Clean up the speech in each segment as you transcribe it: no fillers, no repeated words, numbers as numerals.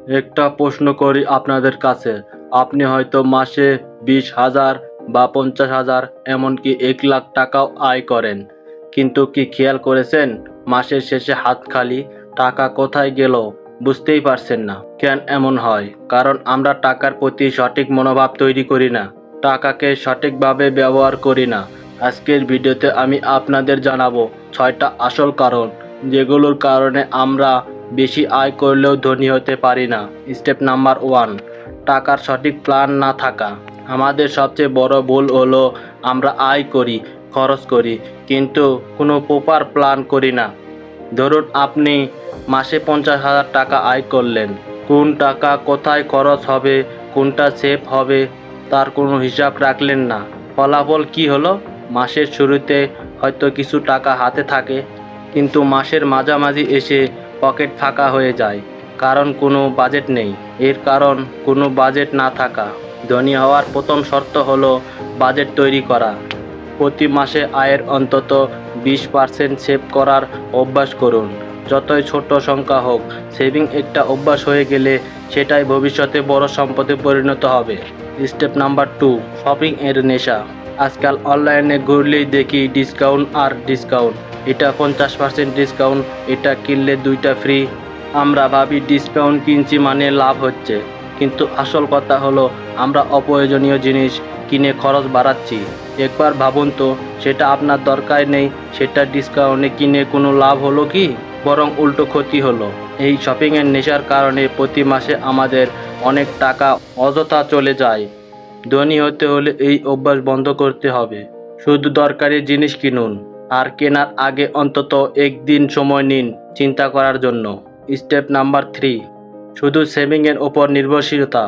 একটা প্রশ্ন করি আপনাদের কাছে, আপনি হয়তো মাসে 20,000 বা 50,000 এমনকি 1,00,000 টাকাও আয় করেন, কিন্তু কি খেয়াল করেছেন মাসের শেষে হাত খালি, টাকা কোথায় গেল বুঝতেই পারছেন না? কেন এমন হয়? কারণ আমরা টাকার প্রতি সঠিক মনোভাব তৈরি করি না, টাকাকে সঠিকভাবে ব্যবহার করি না। আজকের ভিডিওতে আমি আপনাদের জানাবো 6টা আসল কারণ যেগুলোর কারণে আমরা বেশি আয় করলেও ধনী হতে পারি না। স্টেপ নাম্বার 1, টাকার সঠিক প্ল্যান না থাকা। আমাদের সবচেয়ে বড় ভুল হলো আমরা আয় করি, খরচ করি, কিন্তু কোনো প্রপার প্ল্যান করি না। ধরুন আপনি মাসে 50,000 টাকা আয় করলেন, কোন টাকা কোথায় খরচ হবে, কোনটা সেভ হবে তার কোনো হিসাব রাখলেন না। ফলাফল কি হলো? মাসের শুরুতে হয়তো কিছু টাকা হাতে থাকে, কিন্তু মাসের মাঝামাঝি এসে পকেট ফাঁকা হয়ে যায়, কারণ কোনো বাজেট নেই। এর কারণ কোনো বাজেট না থাকা। ধনী হওয়ার প্রথম শর্ত হলো বাজেট তৈরি করা। প্রতি মাসে আয়ের অন্তত 20% সেভ করার অভ্যাস করুন। যতই ছোট সংখ্যা হোক, সেভিং একটা অভ্যাস হয়ে গেলে সেটাই ভবিষ্যতে বড় সম্পদে পরিণত হবে। স্টেপ নাম্বার 2, শপিং এর নেশা। আজকাল অনলাইনে ঘুরলেই দেখি ডিসকাউন্ট আর ডিসকাউন্ট, এটা 50% ডিসকাউন্ট, এটা কিনলে 2টা ফ্রি। আমরা ভাবি ডিসকাউন্ট কিনছি মানে লাভ হচ্ছে, কিন্তু আসল কথা হলো আমরা অপ্রয়োজনীয় জিনিস কিনে খরচ বাড়াচ্ছি। একবার ভাবুন তো, সেটা আপনার দরকার নেই, সেটা ডিসকাউন্টে কিনে কোনো লাভ হলো কি? বরং উল্টো ক্ষতি হলো। এই শপিংয়ের নেশার কারণে প্রতি মাসে আমাদের অনেক টাকা অযথা চলে যায়। ধনী হতে হলে এই অভ্যাস বন্ধ করতে হবে। শুধু দরকারি জিনিস কিনুন, আর কেনার আগে অন্তত একদিন সময় নিন চিন্তা করার জন্য। স্টেপ নাম্বার 3, শুধু সেভিংয়ের ওপর নির্ভরশীলতা।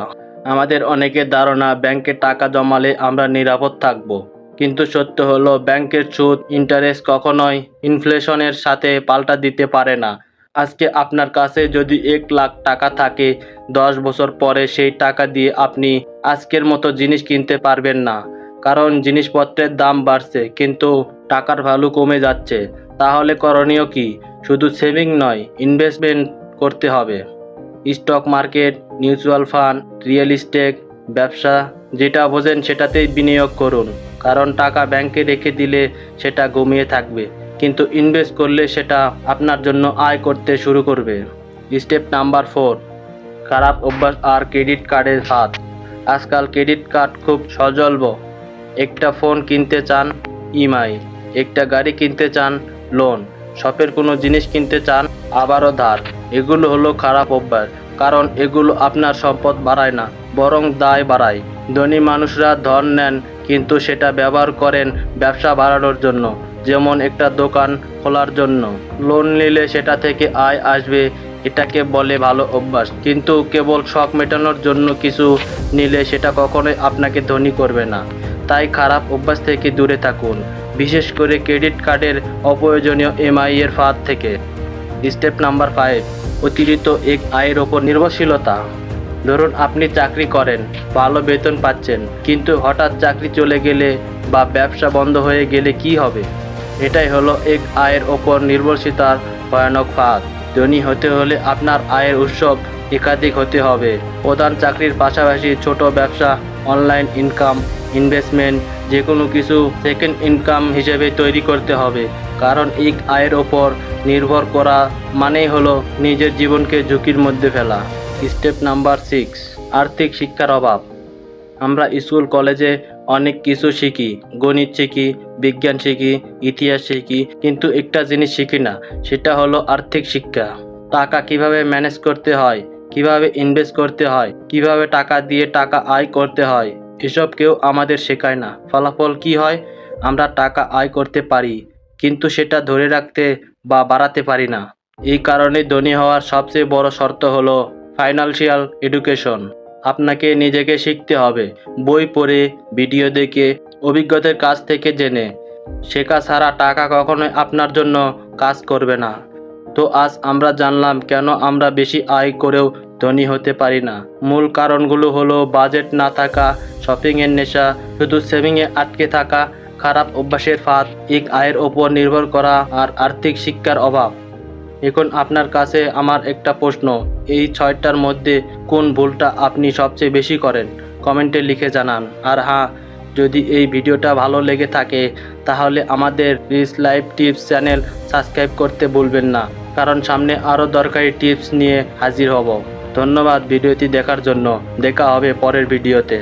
আমাদের অনেকের ধারণা ব্যাংকে টাকা জমালে আমরা নিরাপদ থাকব, কিন্তু সত্য হলো ব্যাংকের সুদ, ইন্টারেস্ট কখনোই ইনফ্লেশনের সাথে পাল্টা দিতে পারে না। আজকে আপনার কাছে যদি 1,00,000 টাকা থাকে, 10 বছর পরে সেই টাকা দিয়ে আপনি আজকের মতো জিনিস কিনতে পারবেন না, কারণ জিনিসপত্রের দাম বাড়ছে কিন্তু টাকার ভ্যালু কমে যাচ্ছে। তাহলে করণীয় কি? শুধু সেভিং নয়, ইনভেস্টমেন্ট করতে হবে। Stock market, mutual fund, real estate, ব্যবসা, যেটা বোঝেন সেটাতেই বিনিয়োগ করুন, কারণ টাকা ব্যাংকে রেখে দিলে সেটা ঘুমিয়ে থাকবে, কিন্তু ইনভেস্ট করলে সেটা আপনার জন্য আয় করতে শুরু করবে। স্টেপ নাম্বার 4, খারাপ অভ্যাস আর ক্রেডিট কার্ডের হাত। আজকাল ক্রেডিট কার্ড খুব সহজলভ্য। একটা ফোন কিনতে চান, ইএমআই, একটা গাড়ি কিনতে চান, লোন, শপের কোনো জিনিস কিনতে চান, আবারও ধার। এগুলো হলো খারাপ অভ্যাস, কারণ এগুলো আপনার সম্পদ বাড়ায় না, বরং দায় বাড়ায়। ধনী মানুষরা ধন নেন কিন্তু সেটা ব্যবহার করেন ব্যবসা বাড়ানোর জন্য, যেমন একটা দোকান খোলার জন্য। লোন নিলে সেটা থেকে আয় আসবে, এটাকে বলে ভালো অভ্যাস, কিন্তু কেবল শখ মেটানোর জন্য কিছু নিলে সেটা কখনোই আপনাকে ধনী করবে না। তাই খারাপ অভ্যাস থেকে দূরে থাকুন, বিশেষ করে ক্রেডিট কার্ডের অপ্রয়োজনীয় ইএমআই এর ফাঁদ থেকে। স্টেপ নাম্বার 5, অতিরিক্ত এক আয়ের ওপর নির্ভরশীলতা। ধরুন আপনি চাকরি করেন, ভালো বেতন পাচ্ছেন, কিন্তু হঠাৎ চাকরি চলে গেলে বা ব্যবসা বন্ধ হয়ে গেলে কি হবে? এটাই হলো এক আয়ের ওপর নির্ভরশীলতার ভয়ানক ফাঁদ। ধনী হতে হলে আপনার আয়ের উৎস একাধিক হতে হবে। প্রধান চাকরির পাশাপাশি ছোট ব্যবসা, অনলাইন ইনকাম, ইনভেস্টমেন্ট, যে কোনো কিছু সেকেন্ড ইনকাম হিসেবে তৈরি করতে হবে, কারণ এক আয়ের ওপর নির্ভর করা মানেই হলো নিজের জীবনকে ঝুঁকির মধ্যে ফেলা। স্টেপ নাম্বার 6, আর্থিক শিক্ষার অভাব। আমরা স্কুল কলেজে অনেক কিছু শিখি, গণিত শিখি, বিজ্ঞান শিখি, ইতিহাস শিখি, কিন্তু একটা জিনিস শিখি না, সেটা হলো আর্থিক শিক্ষা। টাকা কিভাবে ম্যানেজ করতে হয়, কিভাবে ইনভেস্ট করতে হয়, কিভাবে টাকা দিয়ে টাকা আয় করতে হয়, এসব কেউ আমাদের শেখায় না। ফলাফল কি হয়? আমরা টাকা আয় করতে পারি, কিন্তু সেটা ধরে রাখতে বা বাড়াতে পারি না। এই কারণে ধনী হওয়ার সবচেয়ে বড় শর্ত হলো ফাইন্যান্সিয়াল এডুকেশন। আপনাকে নিজেকে শিখতে হবে, বই পড়ে, ভিডিও দেখে, অভিজ্ঞতার কাছ থেকে জেনে। শেখা ছাড়া টাকা কখনোই আপনার জন্য কাজ করবে না। তো আজ আমরা জানলাম কেন আমরা বেশি আয় করেও ধনী হতে পারি না। মূল কারণগুলো হলো বাজেট না থাকা, শপিংয়ের নেশা, শুধু সেভিংয়ে আটকে থাকা, খারাপ অভ্যাসের ফাঁদ, এক আয়ের ওপর নির্ভর করা আর আর্থিক শিক্ষার অভাব। এখন আপনার কাছে আমার একটা প্রশ্ন, এই 6টার মধ্যে কোন ভুলটা আপনি সবচেয়ে বেশি করেন? কমেন্টে লিখে জানান। আর হ্যাঁ, যদি এই ভিডিওটা ভালো লেগে থাকে তাহলে আমাদের rich life tips channel subscribe করতে ভুলবেন না, কারণ সামনে আরও দরকারি টিপস নিয়ে হাজির হব। ধন্যবাদ ভিডিওটি দেখার জন্য। দেখা হবে পরের ভিডিওতে।